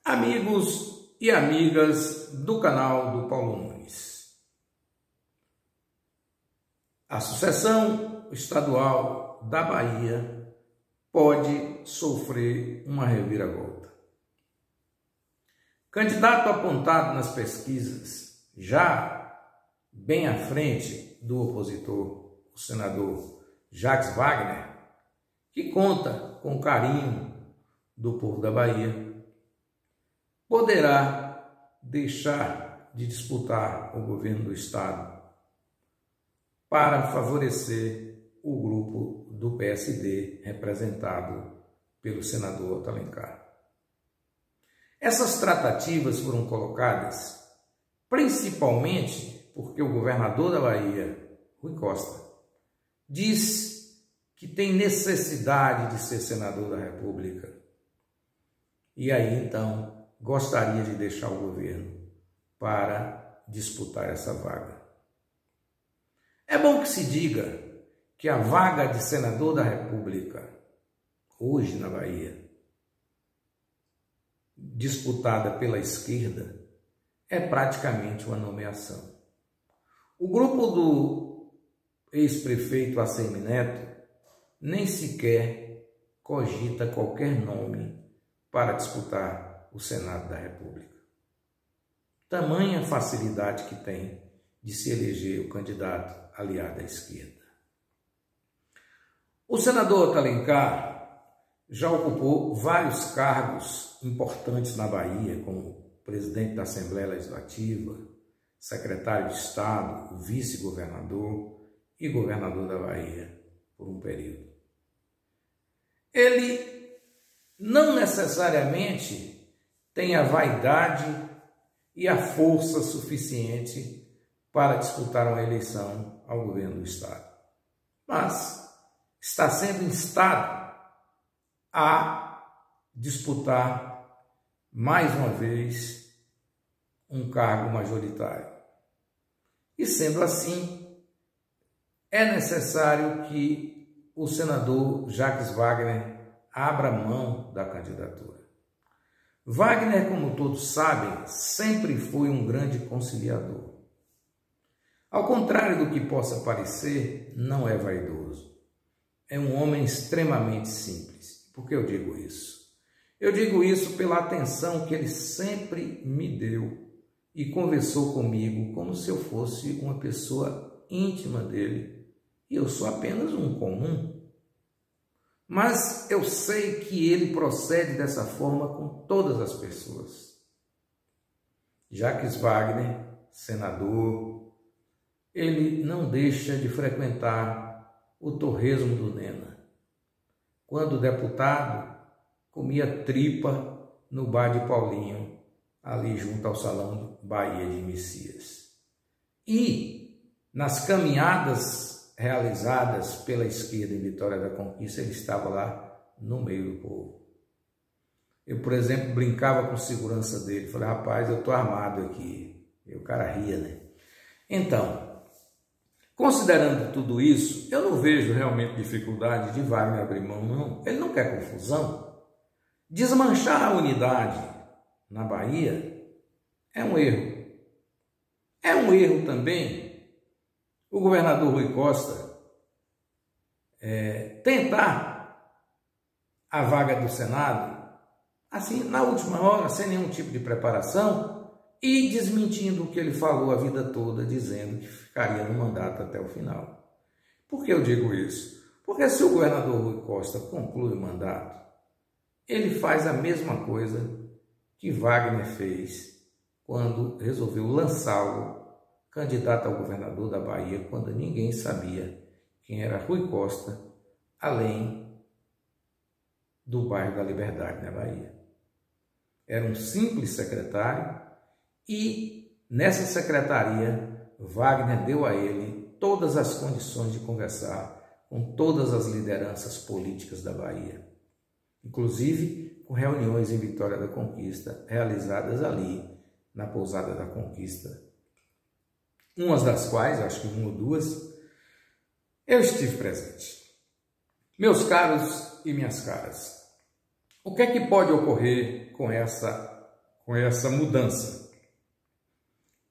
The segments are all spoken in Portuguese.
Amigos e amigas do canal do Paulo Nunes. A sucessão estadual da Bahia pode sofrer uma reviravolta. Candidato apontado nas pesquisas, já bem à frente do opositor, o senador Jacques Wagner, que conta com o carinho do povo da Bahia, poderá deixar de disputar o governo do estado para favorecer o grupo do PSD representado pelo senador Otto Alencar. Essas tratativas foram colocadas principalmente porque o governador da Bahia, Rui Costa, diz que tem necessidade de ser senador da República. E aí, então, gostaria de deixar o governo para disputar essa vaga. É bom que se diga que a vaga de senador da República, hoje na Bahia, disputada pela esquerda, é praticamente uma nomeação. O grupo do ex-prefeito ACM Neto nem sequer cogita qualquer nome para disputar o Senado da República. Tamanha facilidade que tem de se eleger o candidato aliado à esquerda. O senador Otto Alencar já ocupou vários cargos importantes na Bahia, como presidente da Assembleia Legislativa, secretário de Estado, vice-governador e governador da Bahia por um período. Ele não necessariamente tem a vaidade e a força suficiente para disputar uma eleição ao governo do estado, mas está sendo instado a disputar mais uma vez um cargo majoritário. E sendo assim, é necessário que o senador Jacques Wagner abra mão da candidatura. Wagner, como todos sabem, sempre foi um grande conciliador. Ao contrário do que possa parecer, não é vaidoso. É um homem extremamente simples. Por que eu digo isso? Eu digo isso pela atenção que ele sempre me deu e conversou comigo como se eu fosse uma pessoa íntima dele. E eu sou apenas um comum. Mas eu sei que ele procede dessa forma com todas as pessoas. Jacques Wagner, senador, ele não deixa de frequentar o torresmo do Nena. Quando deputado, comia tripa no bar de Paulinho, ali junto ao Salão Bahia de Messias. E nas caminhadas realizadas pela esquerda em Vitória da Conquista, ele estava lá no meio do povo. Eu, por exemplo, brincava com a segurança dele, falei, rapaz, eu estou armado aqui. E o cara ria, né? Então, considerando tudo isso, eu não vejo realmente dificuldade de Wagner abrir mão, não. Ele não quer confusão. Desmanchar a unidade na Bahia é um erro. É um erro também o governador Rui Costa tentar a vaga do Senado, assim, na última hora, sem nenhum tipo de preparação e desmentindo o que ele falou a vida toda, dizendo que ficaria no mandato até o final. Por que eu digo isso? Porque se o governador Rui Costa conclui o mandato, ele faz a mesma coisa que Wagner fez quando resolveu lançá-lo candidato ao governador da Bahia, quando ninguém sabia quem era Rui Costa, além do bairro da Liberdade, na Bahia. Era um simples secretário e, nessa secretaria, Wagner deu a ele todas as condições de conversar com todas as lideranças políticas da Bahia, inclusive com reuniões em Vitória da Conquista, realizadas ali na Pousada da Conquista, umas das quais, acho que uma ou duas, eu estive presente. Meus caros e minhas caras, o que é que pode ocorrer com essa com essa mudança.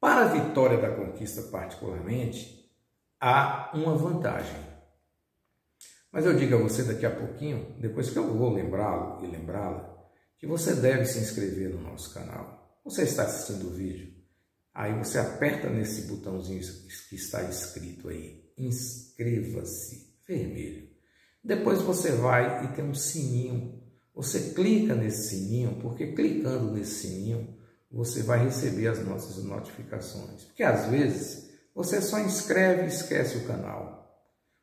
Para a Vitória da Conquista, particularmente, há uma vantagem. Mas eu digo a você daqui a pouquinho, depois que eu vou lembrá-lo e lembrá-la, que você deve se inscrever no nosso canal. Você está assistindo o vídeo, aí você aperta nesse botãozinho que está escrito aí, inscreva-se, vermelho. Depois você vai e tem um sininho. Você clica nesse sininho, porque clicando nesse sininho, você vai receber as nossas notificações. Porque às vezes você só inscreve e esquece o canal.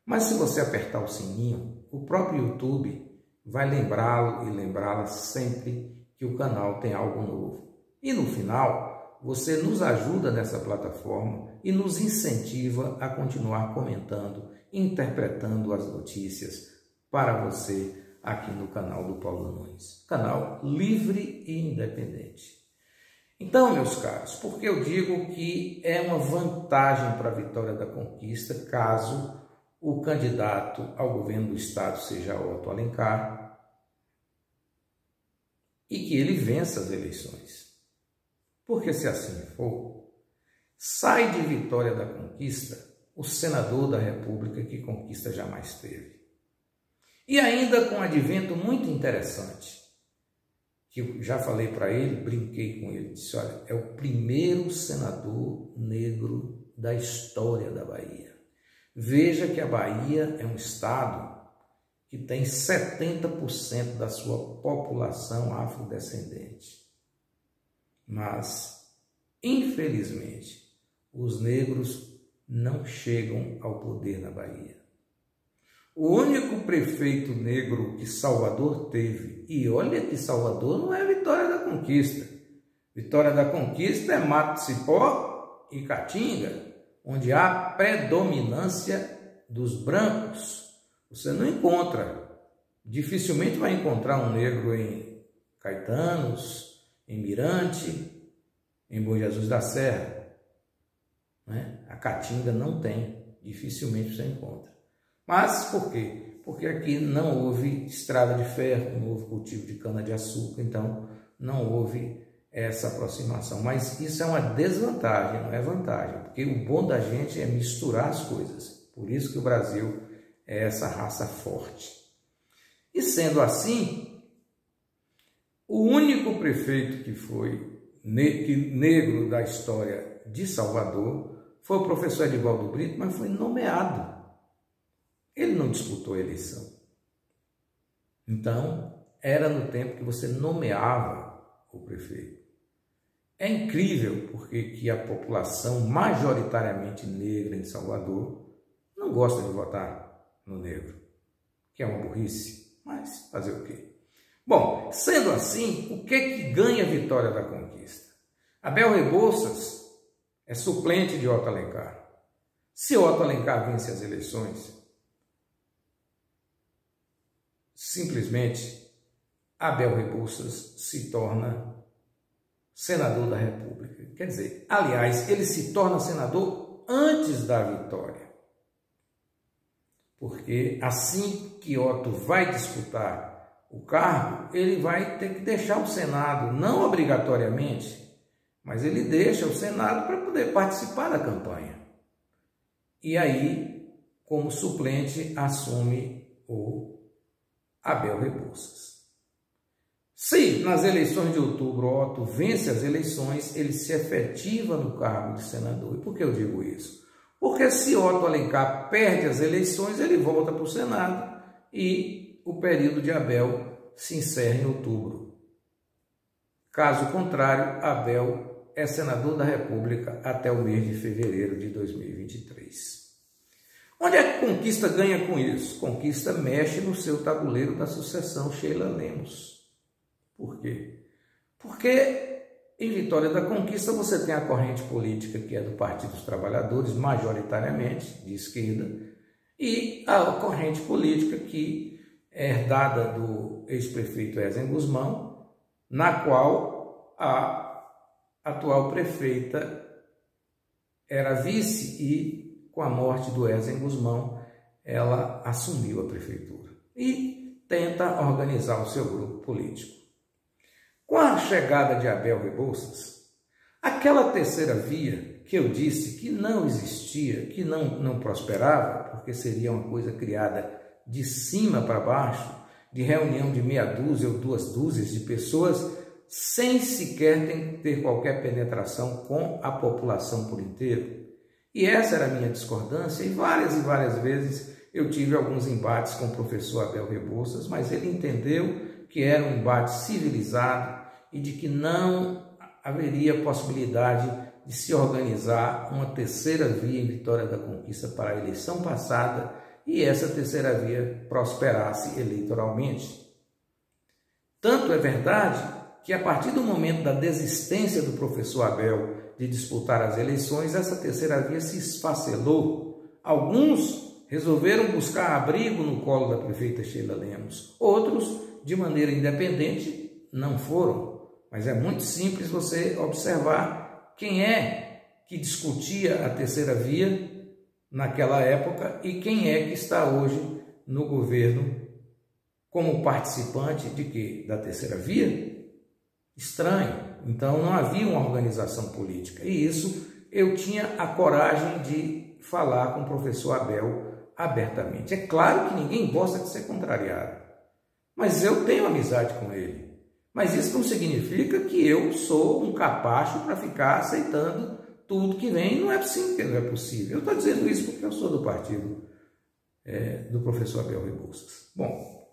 Mas se você apertar o sininho, o próprio YouTube vai lembrá-lo e lembrá-la sempre que o canal tem algo novo. E no final, você nos ajuda nessa plataforma e nos incentiva a continuar comentando e interpretando as notícias para você aqui no canal do Paulo Nunes. Canal livre e independente. Então, meus caros, porque eu digo que é uma vantagem para a Vitória da Conquista caso o candidato ao governo do estado seja Otto Alencar e que ele vença as eleições. Porque se assim for, sai de Vitória da Conquista o senador da República que Conquista jamais teve. E ainda com um advento muito interessante, que eu já falei para ele, brinquei com ele, disse, olha, é o primeiro senador negro da história da Bahia. Veja que a Bahia é um estado que tem 70% da sua população afrodescendente. Mas, infelizmente, os negros não chegam ao poder na Bahia. O único prefeito negro que Salvador teve, e olha que Salvador não é Vitória da Conquista. Vitória da Conquista é Mato Cipó e Caatinga, onde há predominância dos brancos. Você não encontra, dificilmente vai encontrar um negro em Caetanos, em Mirante, em Bom Jesus da Serra. Né? A Caatinga não tem, dificilmente você encontra. Mas por quê? Porque aqui não houve estrada de ferro, não houve cultivo de cana-de-açúcar, então não houve essa aproximação. Mas isso é uma desvantagem, não é vantagem, porque o bom da gente é misturar as coisas. Por isso que o Brasil é essa raça forte. E sendo assim, o único prefeito que foi negro da história de Salvador foi o professor Edivaldo Brito, mas foi nomeado. Ele não disputou a eleição. Então, era no tempo que você nomeava o prefeito. É incrível porque que a população majoritariamente negra em Salvador não gosta de votar no negro, que é uma burrice, mas fazer o quê? Bom, sendo assim, o que ganha a Vitória da Conquista? Abel Rebouças é suplente de Otto Alencar. Se Otto Alencar vence as eleições, simplesmente Abel Rebouças se torna senador da República. Quer dizer, aliás, ele se torna senador antes da vitória. Porque assim que Otto vai disputar o cargo, ele vai ter que deixar o Senado, não obrigatoriamente, mas ele deixa o Senado para poder participar da campanha. E aí, como suplente, assume o Abel Rebouças. Se nas eleições de outubro Otto vence as eleições, ele se efetiva no cargo de senador. E por que eu digo isso? Porque se Otto Alencar perde as eleições, ele volta para o Senado e o período de Abel se encerra em outubro. Caso contrário, Abel é senador da República até o mês de fevereiro de 2023. Onde é que Conquista ganha com isso? Conquista mexe no seu tabuleiro da sucessão Sheila Lemos. Por quê? Porque em Vitória da Conquista você tem a corrente política que é do Partido dos Trabalhadores, majoritariamente de esquerda, e a corrente política que é herdada do ex-prefeito Ezen Guzmão, na qual a atual prefeita era vice e, com a morte do Ezen Guzmão, ela assumiu a prefeitura e tenta organizar o seu grupo político. Com a chegada de Abel Rebouças, aquela terceira via que eu disse que não existia, que não prosperava, porque seria uma coisa criada de cima para baixo, de reunião de meia dúzia ou 2 dúzias de pessoas, sem sequer ter qualquer penetração com a população por inteiro. E essa era a minha discordância, e várias vezes eu tive alguns embates com o professor Abel Rebouças, mas ele entendeu que era um embate civilizado e de que não haveria possibilidade de se organizar uma terceira via em Vitória da Conquista para a eleição passada e essa terceira via prosperasse eleitoralmente. Tanto é verdade que a partir do momento da desistência do professor Abel de disputar as eleições, essa terceira via se esfacelou. Alguns resolveram buscar abrigo no colo da prefeita Sheila Lemos, outros, de maneira independente, não foram. Mas é muito simples você observar quem é que discutia a terceira via naquela época e quem é que está hoje no governo como participante de quê? Da terceira via? Estranho. Então não havia uma organização política. E isso eu tinha a coragem de falar com o professor Abel abertamente. É claro que ninguém gosta de ser contrariado, mas eu tenho amizade com ele. Mas isso não significa que eu sou um capacho para ficar aceitando tudo que vem. Não é assim que não é possível. Eu estou dizendo isso porque eu sou do partido do professor Abel Rebouças. Bom,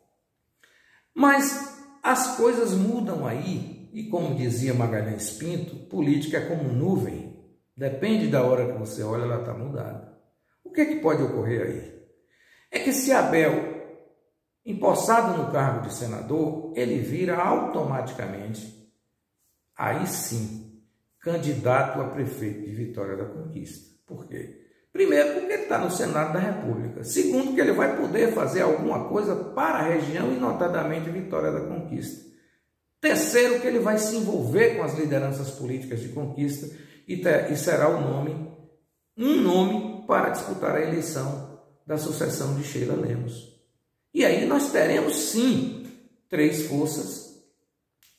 mas as coisas mudam aí, e como dizia Magalhães Pinto, política é como nuvem. Depende da hora que você olha, ela está mudada. O que é que pode ocorrer aí? É que se Abel, empossado no cargo de senador, ele vira automaticamente, aí sim, candidato a prefeito de Vitória da Conquista. Por quê? Primeiro, porque ele está no Senado da República. Segundo, que ele vai poder fazer alguma coisa para a região e notadamente Vitória da Conquista. Terceiro, que ele vai se envolver com as lideranças políticas de Conquista e será um nome para disputar a eleição da sucessão de Sheila Lemos. E aí nós teremos sim 3 forças,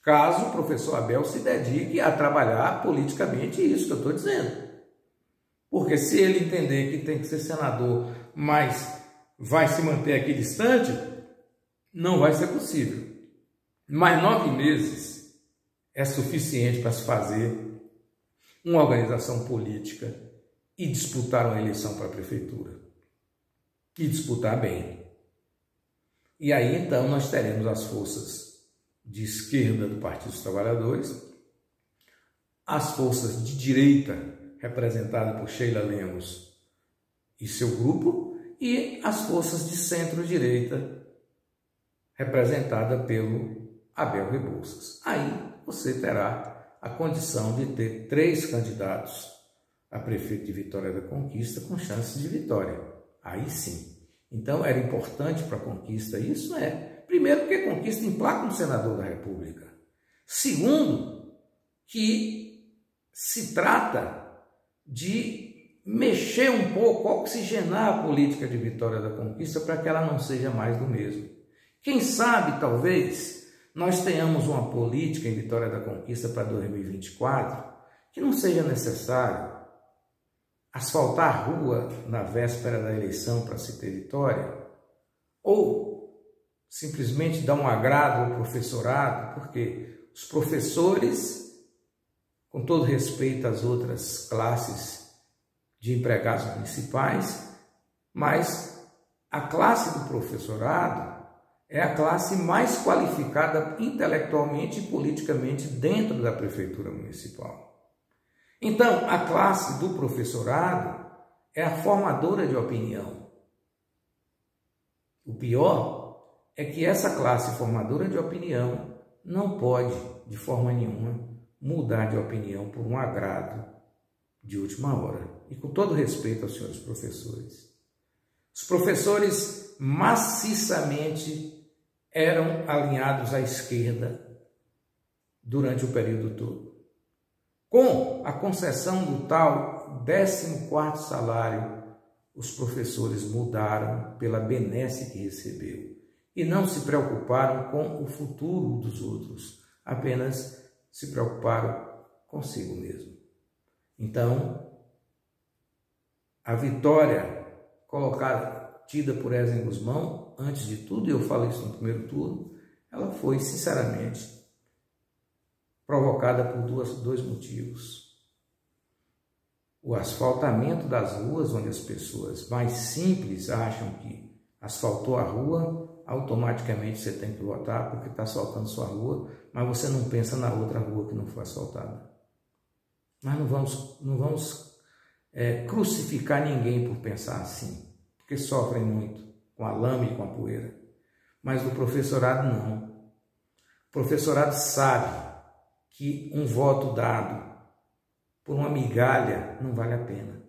caso o professor Abel se dedique a trabalhar politicamente isso que eu estou dizendo. Porque se ele entender que tem que ser senador, mas vai se manter aqui distante, não vai ser possível. Mas 9 meses é suficiente para se fazer uma organização política e disputar uma eleição para a prefeitura. E disputar bem. E aí então nós teremos as forças de esquerda do Partido dos Trabalhadores, as forças de direita representadas por Sheila Lemos e seu grupo, e as forças de centro-direita representadas pelo Abel Rebouças. Aí você terá a condição de ter 3 candidatos a prefeito de Vitória da Conquista com chances de vitória. Aí sim. Então era importante para a Conquista isso? Primeiro, porque a Conquista emplaca um senador da República. Segundo, que se trata de mexer um pouco, oxigenar a política de Vitória da Conquista para que ela não seja mais do mesmo. Quem sabe, talvez, nós tenhamos uma política em Vitória da Conquista para 2024 que não seja necessário asfaltar a rua na véspera da eleição para se ter vitória, ou simplesmente dar um agrado ao professorado, porque os professores, com todo respeito às outras classes de empregados municipais, mas a classe do professorado é a classe mais qualificada intelectualmente e politicamente dentro da prefeitura municipal. Então, a classe do professorado é a formadora de opinião. O pior é que essa classe formadora de opinião não pode, de forma nenhuma, mudar de opinião por um agrado de última hora. E com todo respeito aos senhores professores. Os professores maciçamente eram alinhados à esquerda durante o período todo. Com a concessão do tal 14º salário, os professores mudaram pela benesse que recebeu e não se preocuparam com o futuro dos outros. apenas se preocuparam consigo mesmo. Então, a vitória tida por Esdras Gusmão, antes de tudo, e eu falo isso no primeiro turno, ela foi, sinceramente, provocada por dois motivos. O asfaltamento das ruas, onde as pessoas mais simples acham que asfaltou a rua, automaticamente você tem que votar porque está asfaltando sua rua, mas você não pensa na outra rua que não foi asfaltada. Mas não vamos crucificar ninguém por pensar assim, porque sofrem muito com a lama e com a poeira. Mas o professorado não. O professorado sabe que um voto dado por uma migalha não vale a pena.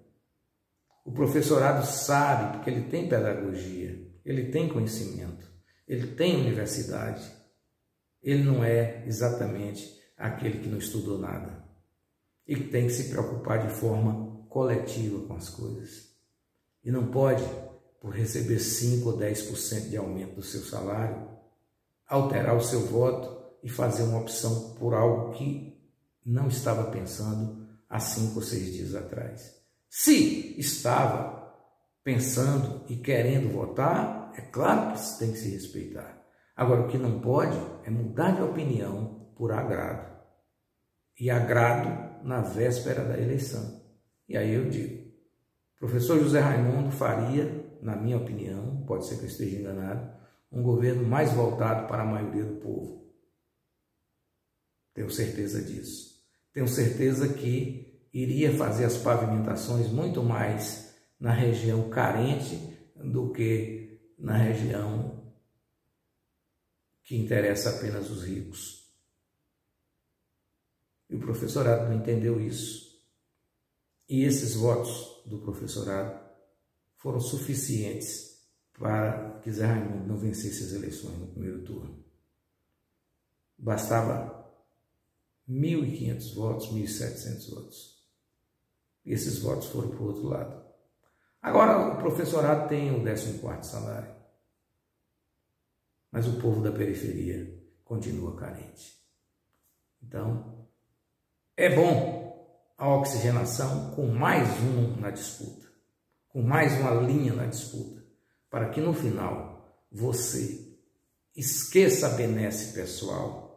O professorado sabe, porque ele tem pedagogia, ele tem conhecimento, ele tem universidade. Ele não é exatamente aquele que não estudou nada e que tem que se preocupar de forma coletiva com as coisas. E não pode, por receber 5 ou 10% de aumento do seu salário, alterar o seu voto e fazer uma opção por algo que não estava pensando há 5 ou 6 dias atrás. Se estava pensando e querendo votar, é claro que isso tem que se respeitar. Agora, o que não pode é mudar de opinião por agrado. E agrado na véspera da eleição. E aí eu digo, professor José Raimundo faria, na minha opinião, pode ser que eu esteja enganado, um governo mais voltado para a maioria do povo. Tenho certeza disso. Tenho certeza que iria fazer as pavimentações muito mais na região carente do que na região que interessa apenas os ricos. E o professorado não entendeu isso. E esses votos do professorado foram suficientes para que Zé Raimundo não vencesse as eleições no primeiro turno. Bastava 1.500 votos, 1.700 votos. E esses votos foram para o outro lado. Agora o professorado tem o 14º salário. Mas o povo da periferia continua carente. Então, é bom a oxigenação com mais um na disputa, com mais uma linha na disputa, para que no final você esqueça a benesse pessoal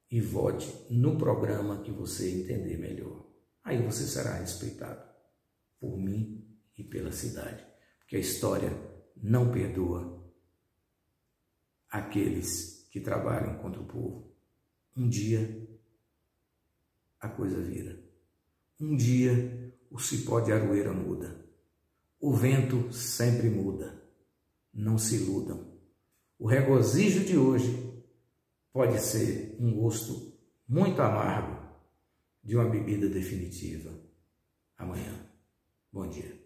e vote no programa que você entender melhor. Aí você será respeitado por mim e pela cidade, porque a história não perdoa aqueles que trabalham contra o povo. Um dia a coisa vira. Um dia o cipó de aroeira muda. O vento sempre muda. Não se iludam. O regozijo de hoje pode ser um gosto muito amargo de uma bebida definitiva amanhã. Bom dia.